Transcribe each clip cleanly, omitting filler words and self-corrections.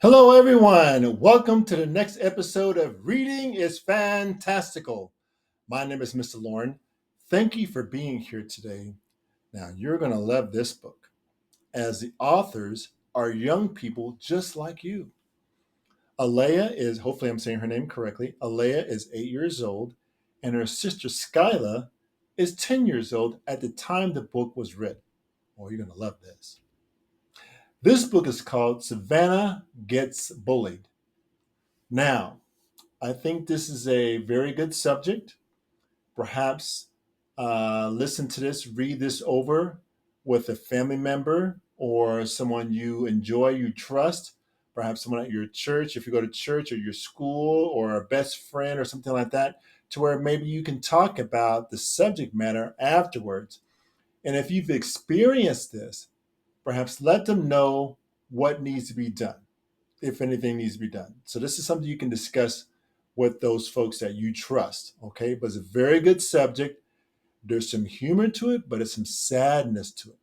Hello, everyone. Welcome to the next episode of Reading is Fantastical. My name is Mr. Lauren. Thank you for being here today. Now, you're going to love this book, as the authors are young people just like you. Alea is, hopefully, I'm saying her name correctly. Alea is 8 years old, and her sister Skyla is 10 years old at the time the book was written. Oh, you're going to love this. This book is called Savanna Gets Bullied. Now, I think this is a very good subject. Perhaps listen to this, read this over with a family member or someone you enjoy, you trust, perhaps someone at your church, if you go to church or your school, or a best friend or something like that, to where maybe you can talk about the subject matter afterwards. And if you've experienced this, perhaps let them know what needs to be done, if anything needs to be done. So this is something you can discuss with those folks that you trust, okay? But it's a very good subject. There's some humor to it, but it's some sadness to it,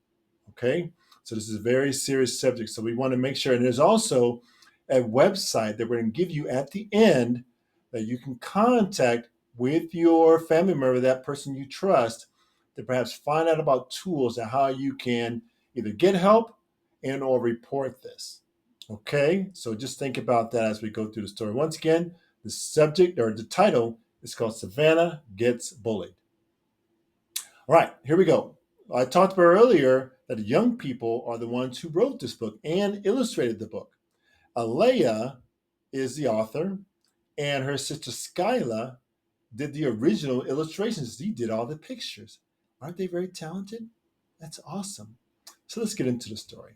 okay? So this is a very serious subject. So we want to make sure, and there's also a website that we're going to give you at the end that you can contact with your family member, that person you trust, to perhaps find out about tools and how you can either get help and or report this. Okay, so just think about that as we go through the story. Once again, the subject or the title is called Savanna Gets Bullied. All right, here we go. I talked about earlier that young people are the ones who wrote this book and illustrated the book. Alea is the author, and her sister Skyla did the original illustrations. He did all the pictures. Aren't they very talented? That's awesome. So let's get into the story.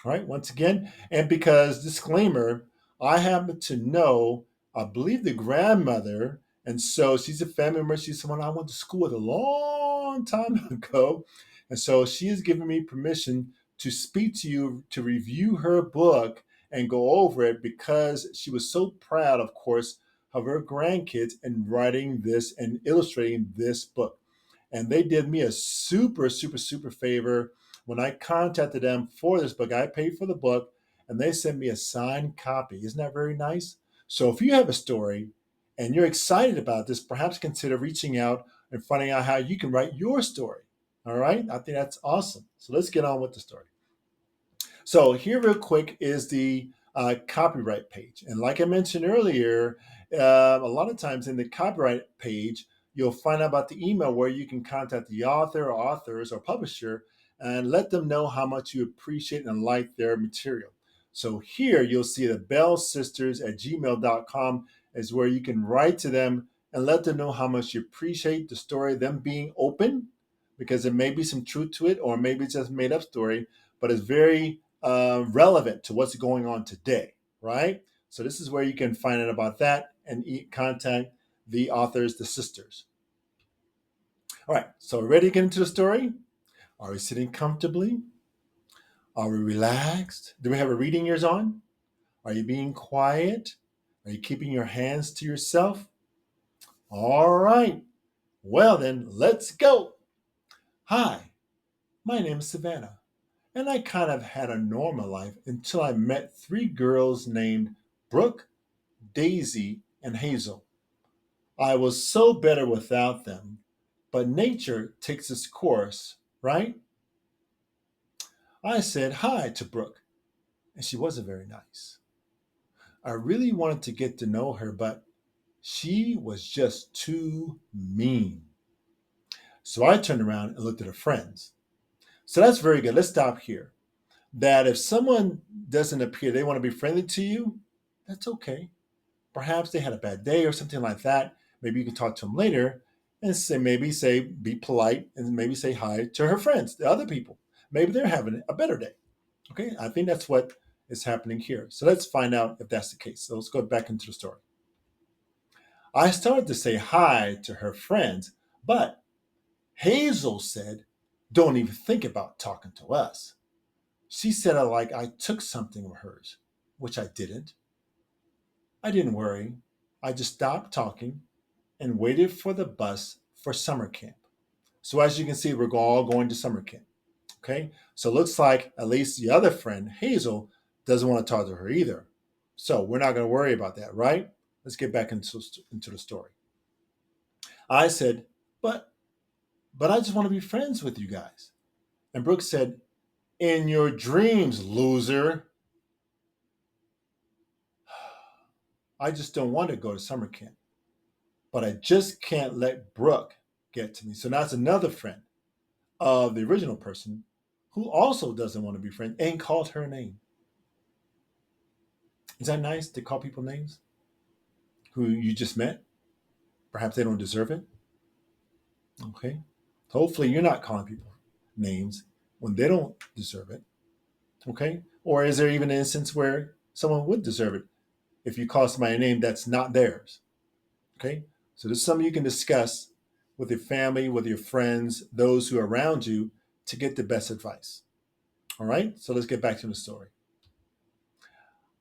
All right, once again, and because disclaimer, I happen to know, I believe the grandmother, and so she's a family member. She's someone I went to school with a long time ago. And so she has given me permission to speak to you, to review her book and go over it, because she was so proud, of course, of her grandkids in writing this and illustrating this book. And they did me a super, super, super favor when I contacted them for this book. I paid for the book and they sent me a signed copy. Isn't that very nice? So if you have a story and you're excited about this, perhaps consider reaching out and finding out how you can write your story. All right? I think that's awesome. So let's get on with the story. So here, real quick, is the copyright page. And like I mentioned earlier, a lot of times in the copyright page, you'll find out about the email where you can contact the author or authors or publisher and let them know how much you appreciate and like their material. So here you'll see the Bell Sisterz at gmail.com is where you can write to them and let them know how much you appreciate the story, them being open, because there may be some truth to it, or maybe it's just made up story, but it's very relevant to what's going on today, right? So this is where you can find out about that and contact the authors, the sisters. All right, so ready to get into the story? Are we sitting comfortably? Are we relaxed? Do we have our reading ears on? Are you being quiet? Are you keeping your hands to yourself? All right, well then, let's go. Hi, my name is Savanna, and I kind of had a normal life until I met three girls named Brooke, Daisy, and Hazel. I was so better without them, but nature takes its course, right? I said hi to Brooke, and she wasn't very nice. I really wanted to get to know her, but she was just too mean. So I turned around and looked at her friends. So that's very good. Let's stop here. That if someone doesn't appear, they want to be friendly to you, that's okay. Perhaps they had a bad day or something like that. Maybe you can talk to them later and say, be polite and maybe say hi to her friends, the other people. Maybe they're having a better day. Okay, I think that's what is happening here. So let's find out if that's the case. So let's go back into the story. I started to say hi to her friends, but Hazel said, don't even think about talking to us. She said I took something of hers, which I didn't. I didn't worry. I just stopped talking and waited for the bus for summer camp. So as you can see, we're all going to summer camp. Okay, so it looks like at least the other friend, Hazel, doesn't want to talk to her either. So we're not going to worry about that, right? Let's get back into the story. I said, but I just want to be friends with you guys. And Brooke said, in your dreams, loser. I just don't want to go to summer camp. But I just can't let Brooke get to me. So now it's another friend of the original person who also doesn't want to be friends and called her name. Is that nice to call people names who you just met? Perhaps they don't deserve it. Okay. Hopefully you're not calling people names when they don't deserve it. Okay. Or is there even an instance where someone would deserve it if you call somebody a name that's not theirs? Okay. So this is something you can discuss with your family, with your friends, those who are around you to get the best advice. All right. So let's get back to the story.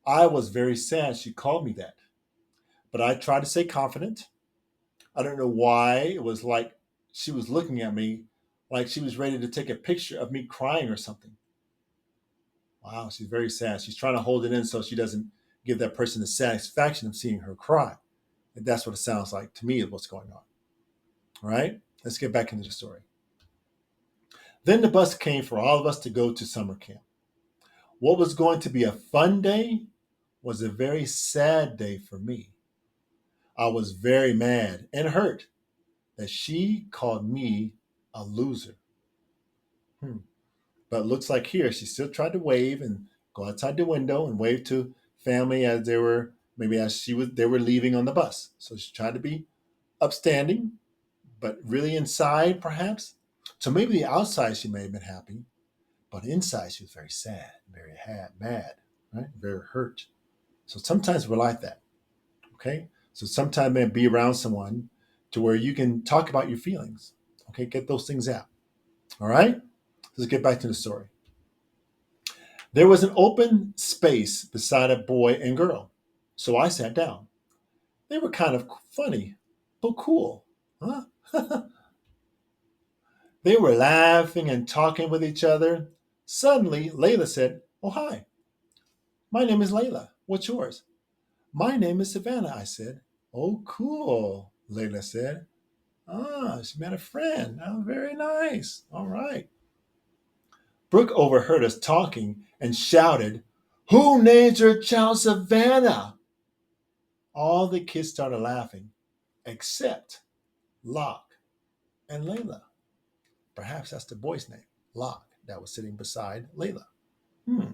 I was very sad she called me that, but I tried to stay confident. I don't know why. It was like she was looking at me like she was ready to take a picture of me crying or something. Wow, she's very sad. She's trying to hold it in so she doesn't give that person the satisfaction of seeing her cry. And that's what it sounds like to me is what's going on. All right, let's get back into the story. Then the bus came for all of us to go to summer camp. What was going to be a fun day was a very sad day for me. I was very mad and hurt that she called me a loser. Hmm. But it looks like here she still tried to wave and go outside the window and wave to family as they were maybe as she was they were leaving on the bus. So she tried to be upstanding, but really inside perhaps. So maybe the outside she may have been happy, but inside she was very sad, very mad, right? Very hurt. So sometimes we're like that. Okay. So sometimes maybe be around someone to where you can talk about your feelings. Okay, get those things out. All right. Let's get back to the story. There was an open space beside a boy and girl, so I sat down. They were kind of funny, but cool. Huh? They were laughing and talking with each other. Suddenly, Layla said, "Oh, hi. My name is Layla. What's yours?" "My name is Savannah," I said. "Oh, cool," Layla said. "Ah, she met a friend. Oh, very nice. All right." Brooke overheard us talking and shouted, "Who named your child Savannah?" All the kids started laughing, except Locke and Layla. Perhaps that's the boy's name, Locke, that was sitting beside Layla. Hmm.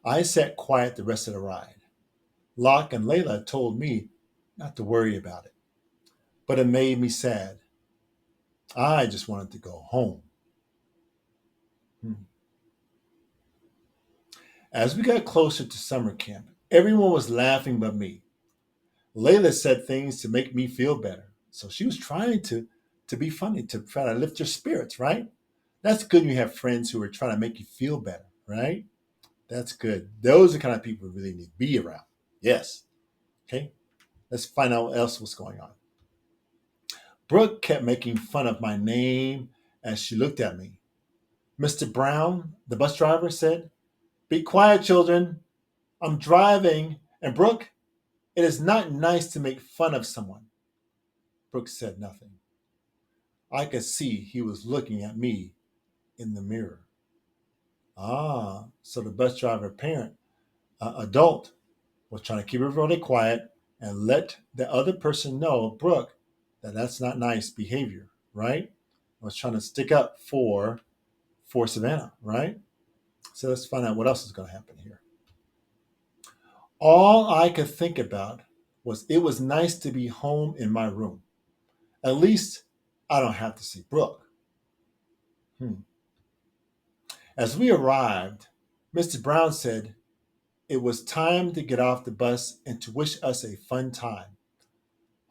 I sat quiet the rest of the ride. Locke and Layla told me not to worry about it, but it made me sad. I just wanted to go home. Hmm. As we got closer to summer camp, everyone was laughing but me. Layla said things to make me feel better. So she was trying to be funny, to try to lift your spirits, right? That's good when you have friends who are trying to make you feel better, right? That's good. Those are the kind of people we really need to be around. Yes. Okay. Let's find out what else was going on. Brooke kept making fun of my name as she looked at me. Mr. Brown, the bus driver, said, "Be quiet, children. I'm driving." And Brooke, it is not nice to make fun of someone. Brooke said nothing. I could see he was looking at me in the mirror. Ah, so the bus driver parent, adult, was trying to keep everybody quiet and let the other person know, Brooke, that that's not nice behavior, right? I was trying to stick up for Savannah, right? So let's find out what else is going to happen here. All I could think about was it was nice to be home in my room. At least I don't have to see Brooke. Hmm. As we arrived, Mr. Brown said it was time to get off the bus and to wish us a fun time.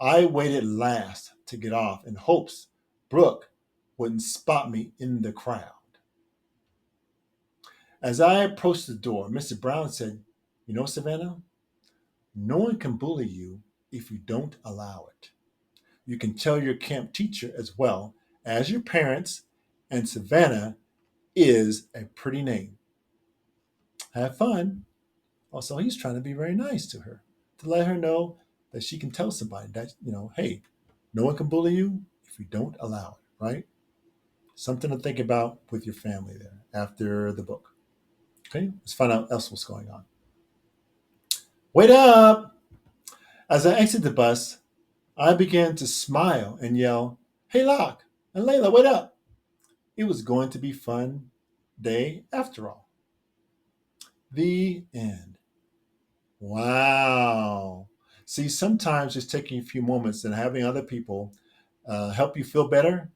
I waited last to get off in hopes Brooke wouldn't spot me in the crowd. As I approached the door, Mr. Brown said, "You know, Savannah, no one can bully you if you don't allow it. You can tell your camp teacher as well as your parents, and Savannah is a pretty name. Have fun." Also, he's trying to be very nice to her to let her know that she can tell somebody that, hey, no one can bully you if you don't allow it, right? Something to think about with your family there after the book. Okay, let's find out else what's going on. Wait up! As I exit the bus, I began to smile and yell, "Hey, Locke and Layla, wait up!" It was going to be fun day after all. The end. Wow. See, sometimes just taking a few moments and having other people help you feel better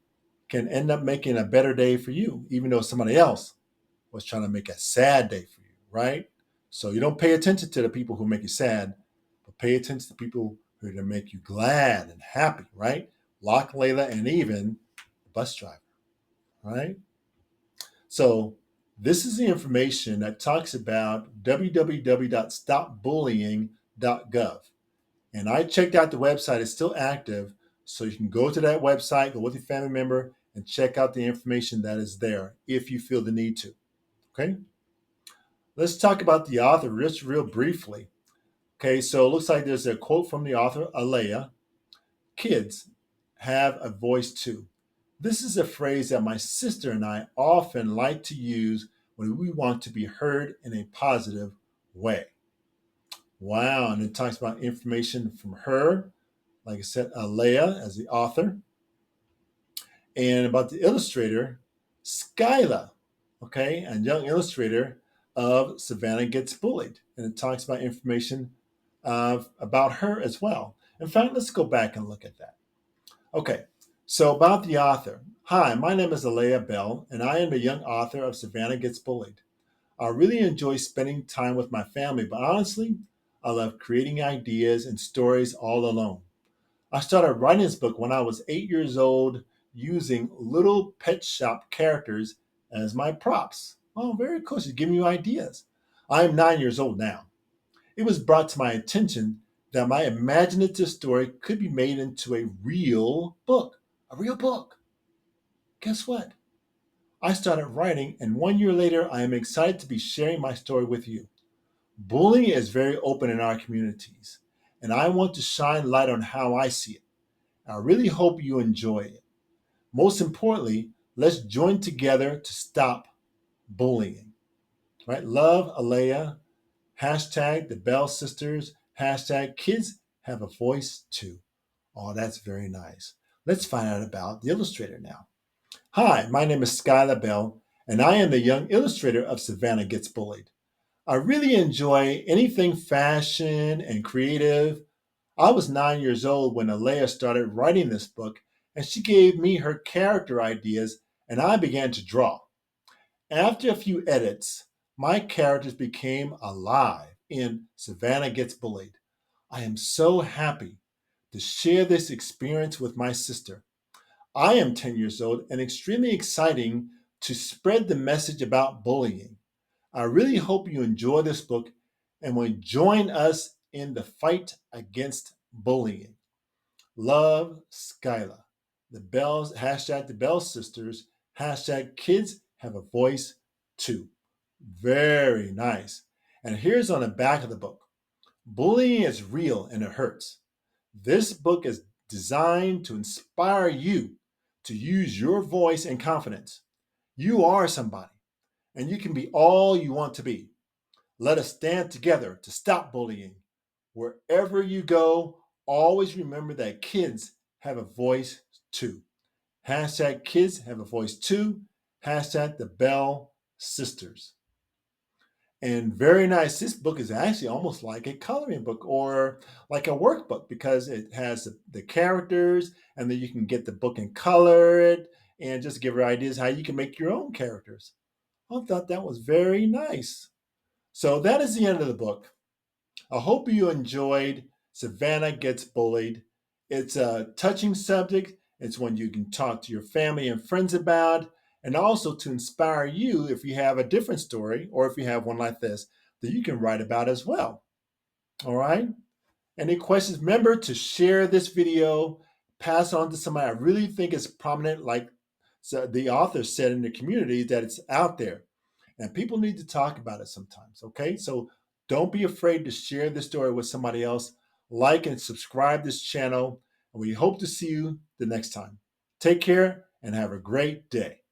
can end up making a better day for you, even though somebody else was trying to make a sad day for you, right? So you don't pay attention to the people who make you sad, but pay attention to people who are going to make you glad and happy, right? Locke, Layla, and even the bus driver, right? So this is the information that talks about www.stopbullying.gov. And I checked out the website, it's still active. So you can go to that website, go with your family member, and check out the information that is there if you feel the need to. Okay? Let's talk about the author just real briefly. Okay, so it looks like there's a quote from the author, Alea. Kids have a voice too. This is a phrase that my sister and I often like to use when we want to be heard in a positive way. Wow, and it talks about information from her, like I said, Alea as the author, and about the illustrator, Skyla, okay, a young illustrator of Savanna Gets Bullied. And it talks about information about her as well. In fact, let's go back and look at that. Okay, so about the author. Hi, my name is Alea Bell, and I am the young author of Savanna Gets Bullied. I really enjoy spending time with my family, but honestly, I love creating ideas and stories all alone. I started writing this book when I was 8 years old using little pet shop characters as my props. Oh, very cool. She's giving you ideas. I am 9 years old now. It was brought to my attention that my imaginative story could be made into a real book. A real book. Guess what? I started writing, and 1 year later, I am excited to be sharing my story with you. Bullying is very open in our communities, and I want to shine light on how I see it. I really hope you enjoy it. Most importantly, let's join together to stop bullying. Right? Love Alea. Hashtag the Bell Sisters. Hashtag kids have a voice too. Oh, that's very nice. Let's find out about the illustrator now. Hi, my name is Skyla Bell, and I am the young illustrator of Savanna Gets Bullied. I really enjoy anything fashion and creative. I was 9 years old when Alea started writing this book, and she gave me her character ideas, and I began to draw. After a few edits, my characters became alive in Savannah Gets Bullied. I am so happy to share this experience with my sister. I am 10 years old and extremely exciting to spread the message about bullying. I really hope you enjoy this book and will join us in the fight against bullying. Love, Skyla. The Bell Sisters, hashtag kids have a voice too. Very nice. And here's on the back of the book. Bullying is real and it hurts. This book is designed to inspire you to use your voice and confidence. You are somebody, and you can be all you want to be. Let us stand together to stop bullying. Wherever you go, always remember that kids have a voice too. Hashtag kids have a voice too. Hashtag the Bell Sisters. And very nice. This book is actually almost like a coloring book or like a workbook because it has the characters, and then you can get the book and color it and just give her ideas how you can make your own characters. I thought that was very nice. So that is the end of the book. I hope you enjoyed Savannah Gets Bullied. It's a touching subject. It's one you can talk to your family and friends about, and also to inspire you if you have a different story or if you have one like this that you can write about as well. All right? Any questions? Remember to share this video, pass on to somebody I really think is prominent, like the author said in the community, that it's out there. And people need to talk about it sometimes. Okay? So Don't be afraid to share this story with somebody else. Like and subscribe this channel, and we hope to see you the next time. Take care and have a great day.